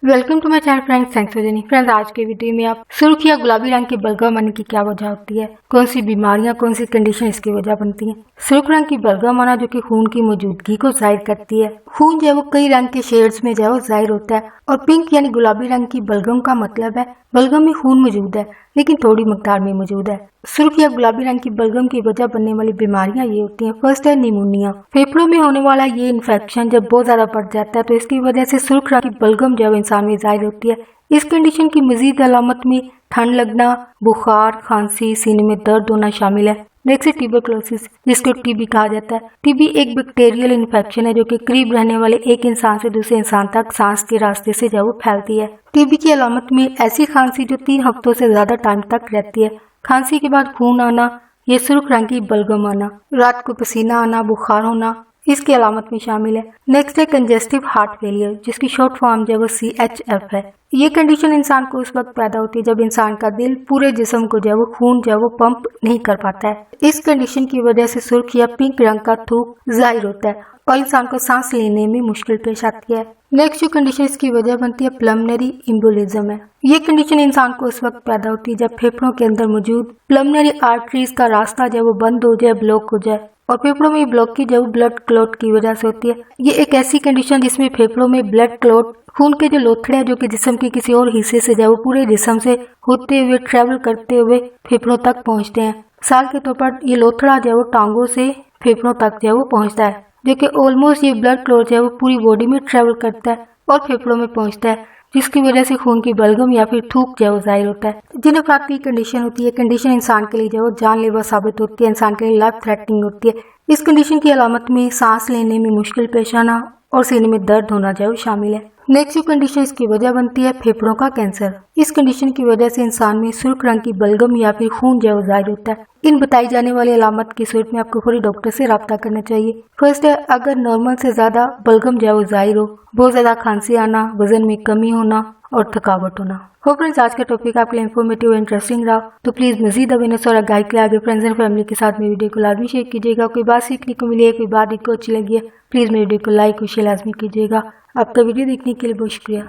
Welcome to my channel friends, thanks for joining. Friends, आज के video में आप सुर्ख या गुलाबी रंग की बलगम आने की क्या वजह होती है, कौन सी बीमारियां, कौन सी कंडीशन इसकी वजह बनती हैं। सुर्ख रंग की बलगम आना जो कि खून की मौजूदगी को जाहिर करती है। खून जो है वो कई रंग के शेड्स में जो है वो जाहिर होता है और पिंक यानी गुलाबी रंग की बलगम का मतलब है बलगम में खून मौजूद है लेकिन थोड़ी मकदार में मौजूद है। सुर्ख या गुलाबी रंग की बलगम की वजह बनने वाली बीमारियां ये होती हैं। फर्स्ट है निमोनिया। फेफड़ों में होने वाला ये इन्फेक्शन जब बहुत ज्यादा बढ़ जाता है तो इसकी वजह से सुर्ख रंग की बलगम जो है इंसान में जाहिर होती है। इस कंडीशन की मजीद अलामत में ठंड लगना, बुखार, खांसी, सीने में दर्द होना शामिल है। नेक्स्ट है ट्यूबरकुलोसिस, जिसको टीबी कहा जाता है। टीबी एक बैक्टीरियल इन्फेक्शन है जो कि करीब रहने वाले एक इंसान से दूसरे इंसान तक सांस के रास्ते से जब वो फैलती है। टीबी की अलामत में ऐसी खांसी जो 3 हफ्तों से ज्यादा टाइम तक रहती है, खांसी के बाद खून आना, ये सुर्ख रंग की बलगम आना, रात को पसीना आना, बुखार होना, इसकी अलामत में शामिल है। नेक्स्ट है कंजेस्टिव हार्ट फेलियर, जिसकी शॉर्ट फॉर्म जो है वो CHF है। ये कंडीशन इंसान को उस वक्त पैदा होती है जब इंसान का दिल पूरे जिस्म को जो है वो खून जो है वो पंप नहीं कर पाता है। इस कंडीशन की वजह से सुर्ख या पिंक रंग का थूक जाहिर होता है और इंसान को सांस लेने में मुश्किल पेश आती है। नेक्स्ट जो कंडीशन इसकी वजह बनती है पल्मोनरी एम्बोलिज्म है। ये कंडीशन इंसान को उस वक्त पैदा होती है जब फेफड़ों के अंदर मौजूद पल्मोनरी आर्टरीज का रास्ता जो है वो बंद हो जाए, ब्लॉक हो जाए और फेफड़ों में ब्लॉक की जो ब्लड क्लॉट की वजह से होती है। ये एक ऐसी कंडीशन जिसमें फेफड़ों में ब्लड क्लॉट खून के जो लोथड़े हैं जो कि जिस्म के किसी और हिस्से से जो पूरे जिस्म से होते हुए ट्रेवल करते हुए फेफड़ों तक पहुंचते हैं। साल के तौर पर ये लोथड़ा जो है वो टांगों से फेफड़ों तक जो है वो पहुंचता है, जो कि ऑलमोस्ट ये ब्लड क्लॉट जो है वो पूरी बॉडी में ट्रेवल करता है और फेफड़ों में पहुंचता है, जिसकी वजह से खून की बलगम या फिर थूक जो है वो जाहिर होता है। जिन अफराद की कंडीशन होती है, कंडीशन इंसान के लिए जो है जानलेवा साबित होती है, इंसान के लिए लाइफ थ्रेटनिंग होती है। इस कंडीशन की अलामत में सांस लेने में मुश्किल पेश आना और सीने में दर्द होना जो शामिल है। नेक्स्ट जो कंडीशन इसकी वजह बनती है फेफड़ों का कैंसर। इस कंडीशन की वजह से इंसान में सुर्ख रंग की बलगम या फिर खून जो है जाहिर होता है। इन बताई जाने वाली अलामत की सूरत में आपको फौरी डॉक्टर से रब्ता करना चाहिए। फर्स्ट है, अगर नॉर्मल से ज्यादा बलगम जो है जाहिर हो, बहुत ज्यादा खांसी आना, वजन में कमी होना और थकावट होना। हो फ्रेंड्स, आज का टॉपिक आपके लिए इन्फॉर्मेटिव और इंटरेस्टिंग रहा तो प्लीज मजीद अवेयरनेस और गाइड के आगे फ्रेंड्स एंड फैमिली के साथ में वीडियो को लाजमी शेयर कीजिएगा। कोई बात सीखने को मिली है, कोई बात आपको अच्छी लगी है, प्लीज मेरे वीडियो को लाइक और शेयर लाजमी कीजिएगा। आपका वीडियो देखने के लिए बहुत शुक्रिया।